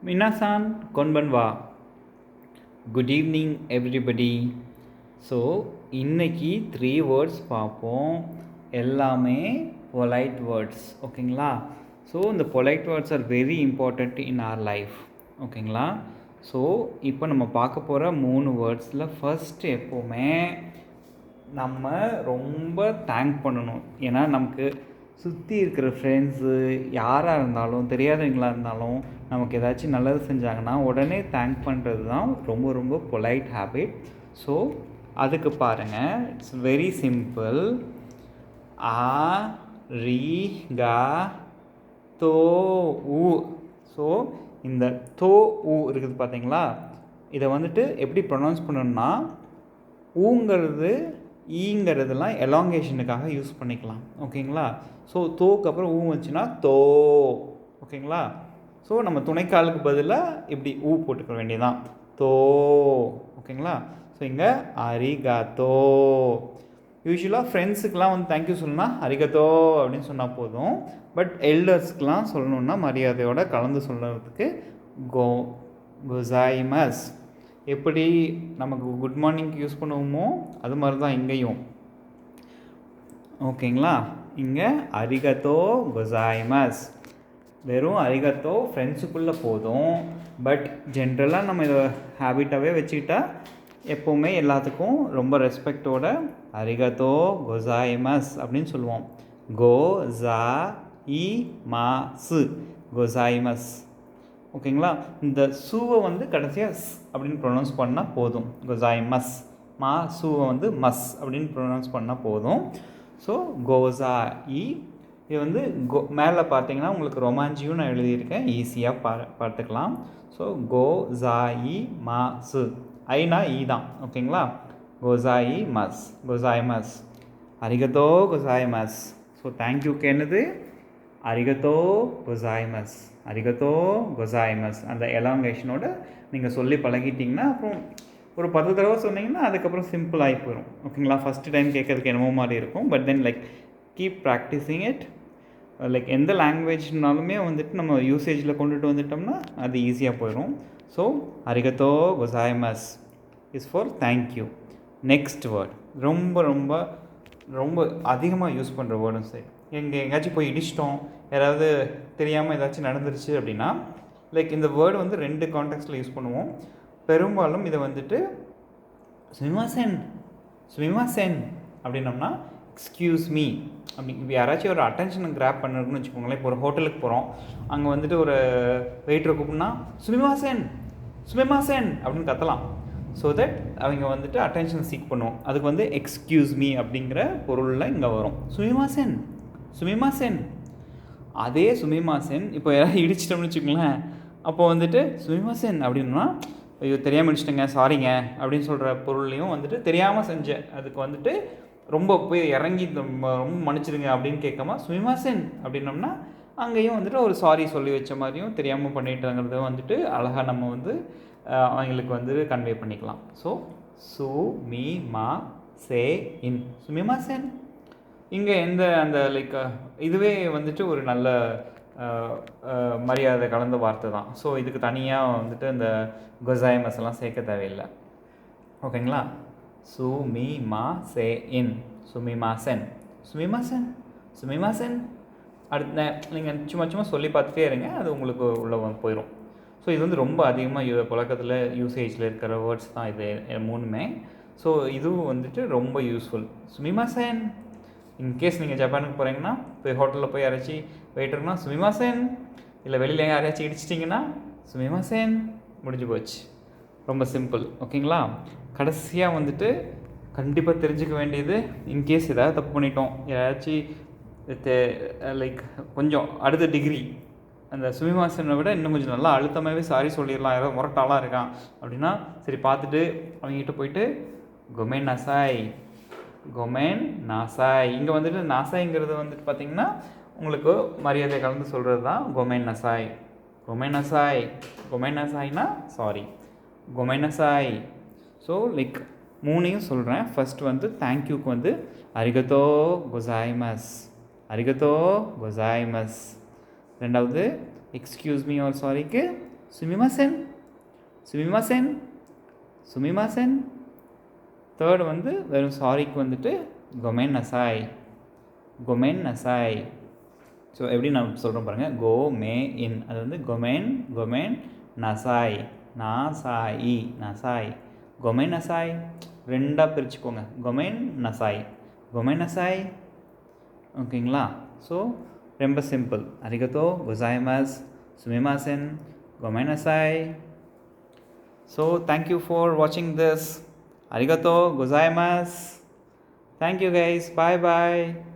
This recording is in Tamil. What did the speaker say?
Minasan konbanwa. Good evening everybody. So இன்றைக்கி 3 வேர்ட்ஸ் பார்ப்போம். எல்லாமே பொலைட் வேர்ட்ஸ், ஓகேங்களா? ஸோ இந்த polite words are very important in R life, ஓகேங்களா? ஸோ இப்போ நம்ம பார்க்க போகிற 3 வேர்ட்ஸில் ஃபஸ்ட்டு எப்போவுமே நம்ம ரொம்ப தேங்க் பண்ணணும். ஏன்னா நமக்கு சுற்றி இருக்கிற ஃப்ரெண்ட்ஸு யாராக இருந்தாலும் தெரியாதவங்களாக இருந்தாலும் நமக்கு ஏதாச்சும் நல்லது செஞ்சாங்கன்னா உடனே தேங்க் பண்ணுறது தான் ரொம்ப ரொம்ப பொலைட் ஹேபிட். ஸோ அதுக்கு பாருங்கள், இட்ஸ் வெரி சிம்பிள். ஆ ரி கா தோ உ. ஸோ இந்த தோ உ இருக்குது பார்த்தீங்களா, இதை வந்துட்டு எப்படி ப்ரொனவுன்ஸ் பண்ணணும்னா ஊங்கிறது ஈங்கிறதுலாம் எலாங்கேஷனுக்காக யூஸ் பண்ணிக்கலாம், ஓகேங்களா? ஸோ தோக்கு அப்புறம் ஊ வச்சுன்னா தோ, ஓகேங்களா? ஸோ நம்ம துணைக்காலுக்கு பதிலாக இப்படி ஊ போட்டுக்க வேண்டியதான், தோ, ஓகேங்களா? ஸோ இங்கே அரிகத்தோ. யூஸ்வலாக ஃப்ரெண்ட்ஸுக்கெலாம் வந்து தேங்க்யூ சொல்லணும்னா அரிகத்தோ அப்படின்னு சொன்னால் போதும். பட் எல்டர்ஸ்க்கெலாம் சொல்லணுன்னா மரியாதையோடு கலந்து சொல்கிறதுக்கு கோசாய்மஸ். எப்படி நமக்கு குட் மார்னிங் யூஸ் பண்ணுவோமோ அது மாதிரி தான் இங்கேயும், ஓகேங்களா? இங்கே அரிகத்தோ கோசாய்மஸ். வெறும் அரிகத்தோ ஃப்ரெண்ட்ஸுக்குள்ளே போதும். பட் ஜென்ரலாக நம்ம இதை ஹேபிட்டாகவே வச்சுக்கிட்டா எப்போவுமே எல்லாத்துக்கும் ரொம்ப ரெஸ்பெக்டோட அரிகத்தோ கோசாய்மஸ் அப்படின்னு சொல்லுவோம். கோ ஜா இ மா சு, கோசாய்மஸ், ஓகேங்களா? இந்த சூவை வந்து கடைசியாக ஸ் அப்படின்னு ப்ரொனவுன்ஸ் பண்ணால் போதும், கோசாய்மஸ். மா சூவை வந்து மஸ் அப்படின்னு ப்ரொனவுன்ஸ் பண்ணால் போதும். ஸோ கோசா இ. இது வந்து மேலே பார்த்தீங்கன்னா உங்களுக்கு ரொமான்ஜியும் நான் எழுதியிருக்கேன், ஈஸியாக பார்த்துக்கலாம். ஸோ கோசா இ மா சு, ஐனா ஈ தான், ஓகேங்களா? கோசாயி மஸ், கோசாய்மஸ். அரிகத்தோ கோசாய்மஸ். ஸோ தேங்க்யூக்கு என்னது அரிகத்தோ கோசாய்மஸ், அரிகத்தோ கோசாய்மஸ். அந்த எலாங்கேஷனோட நீங்கள் சொல்லி பழகிட்டிங்கன்னா அப்புறம் ஒரு 10 தடவை சொன்னீங்கன்னா அதுக்கப்புறம் சிம்பிள் ஆகி போயிடும், ஓகேங்களா? ஃபஸ்ட்டு டைம் கேட்குறதுக்கு என்னமோ மாதிரி இருக்கும். But then like keep practising it. Like எந்த லாங்குவேஜ்னாலுமே வந்துட்டு நம்ம யூசேஜில் கொண்டுட்டு வந்துட்டோம்னா அது ஈஸியாக போயிடும். ஸோ அரிகத்தோ கோசாய்மஸ் is for thank you. Next word ரொம்ப ரொம்ப ரொம்ப அதிகமாக யூஸ் பண்ணுற வேர்டும் சரி. எங்கேயாச்சும் போய் இடிச்சிட்டோம், யாராவது தெரியாமல் ஏதாச்சும் நடந்துருச்சு அப்படின்னா லைக் இந்த வேர்டு வந்து 2 கான்டெக்ஸ்டில் யூஸ் பண்ணுவோம். பெரும்பாலும் இதை வந்துட்டு சுமிமாசென், சுமிமாசென் அப்படின்னோம்னா எக்ஸ்கியூஸ் மீ அப்படி. இப்போ யாராச்சும் ஒரு அட்டென்ஷனை கிராப் பண்ணுறதுன்னு வச்சுக்கோங்களேன். இப்போ ஒரு ஹோட்டலுக்கு போகிறோம், அங்கே வந்துட்டு ஒரு வெயிட்டரை கூப்பிட்னா சுமிமாசென், சுமிமாசென் அப்படின்னு கத்தலாம். ஸோ தட் அவங்க வந்துட்டு அட்டென்ஷன் சீக் பண்ணுவோம். அதுக்கு வந்து எக்ஸ்கியூஸ் மீ அப்படிங்கிற பொருளில் இங்கே வரும் சுமிமாசென், சுமிமாசென். அதே சுமிமாசென் இப்போ யாராவது இடிச்சிட்டோம்னு வச்சுக்கோங்களேன், அப்போ வந்துட்டு சுமிமாசென் அப்படின்னா ஐயோ தெரியாமல் இடிச்சிட்டேங்க சாரிங்க அப்படின்னு சொல்கிற பொருள்லையும் வந்துட்டு தெரியாமல் செஞ்சேன் அதுக்கு வந்துட்டு ரொம்ப போய் இறங்கி ரொம்ப மன்னிச்சிடுங்க அப்படின்னு கேட்காம சுமிமாசென் அப்படின்னோம்னா அங்கேயும் வந்துட்டு ஒரு சாரி சொல்லி வச்ச மாதிரியும் தெரியாமல் பண்ணிட்டுங்கிறத வந்துட்டு அழகாக நம்ம வந்து அவங்களுக்கு வந்து கன்வே பண்ணிக்கலாம். ஸோ சு மீ மா சே இன், சுமிமாசென். இங்கே எந்த அந்த லைக் இதுவே வந்துட்டு ஒரு நல்ல மரியாதை கலந்த வார்த்தை தான். ஸோ இதுக்கு தனியாக வந்துட்டு இந்த கோசாய்மஸ் எல்லாம் சேர்க்க தேவையில்லை, ஓகேங்களா? சு மீ மா சே இன், சுமிமாசென், சுமிமாசென், சுமிமாசென். அடுத்த நீங்கள் சும்மா சும்மா சொல்லி பார்த்துட்டே இருங்க, அது உங்களுக்கு உள்ள போயிடும். ஸோ இது வந்து ரொம்ப அதிகமாக புழக்கத்தில் யூசேஜில் இருக்கிற வேர்ட்ஸ் தான் இது 3மே. ஸோ இதுவும் வந்துட்டு ரொம்ப யூஸ்ஃபுல். சுமிமாசென். இன்கேஸ் நீங்கள் ஜப்பானுக்கு போகிறீங்கன்னா போய் ஹோட்டலில் போய் யாராச்சும் வெயிட்டர்னா சுமிமாசென், இல்லை வெளியில் யாராச்சும் இடிச்சிட்டிங்கன்னா சுமிமாசென், முடிஞ்சு போச்சு. ரொம்ப சிம்பிள், ஓகேங்களா? கடைசியாக வந்துட்டு கண்டிப்பாக தெரிஞ்சுக்க வேண்டியது, இன்கேஸ் ஏதாவது தப்பு பண்ணிட்டோம், யாராச்சும் லைக் கொஞ்சம் அடுத்த டிகிரி அந்த சுமிமாசனை விட இன்னும் கொஞ்சம் நல்லா அழுத்தமாகவே சாரி சொல்லிடலாம், ஏதோ முரட்டாலாம் இருக்கான் அப்படின்னா சரி பார்த்துட்டு அவங்ககிட்ட போயிட்டு கொமென் நசாய், கொமென் நாசாய். இங்கே வந்துட்டு நாசாய்ங்கிறது வந்துட்டு பார்த்திங்கன்னா உங்களுக்கு மரியாதை கலந்து சொல்கிறது தான் கொமென் நசாய், கொமென் நசாய். கொமென் நசாய்னா சாரி, கொமென் நசாய். ஸோ லைக் 3ஐயும் சொல்கிறேன். ஃபஸ்ட்டு வந்து தேங்க்யூக்கு வந்து அரிகத்தோ கோசாய்மஸ், அரிகத்தோ கோசாய்மஸ். ரெண்டாவது எக்ஸ்கியூஸ் மீ ஆர் சாரிக்கு சுமிமாசென் சுமிமாசென் சுமிமாசென். தேர்டு வந்து வெறும் சாரிக்கு வந்துட்டு கொமென் நசாய் கொமென் நசாய். ஸோ எப்படி நான் சொல்கிறேன் பாருங்கள், கோ மே இன், அது வந்து கொமென் கொமென் நசாய் நாசாயி நசாய் கொமென் நசாய். ரெண்டாக பிரிச்சுக்கோங்க, கொமென் நசாய் கொமென் நசாய். ஓகேங்களா? ஸோ ரொம்ப சிம்பிள். அரிகத்தோ கொசாய்மாஸ் சுமிமாசென் கொமென் நசாய். ஸோ தேங்க்யூ ஃபார் வாட்சிங் this. Arigato gozaimasu. Thank you guys. Bye bye.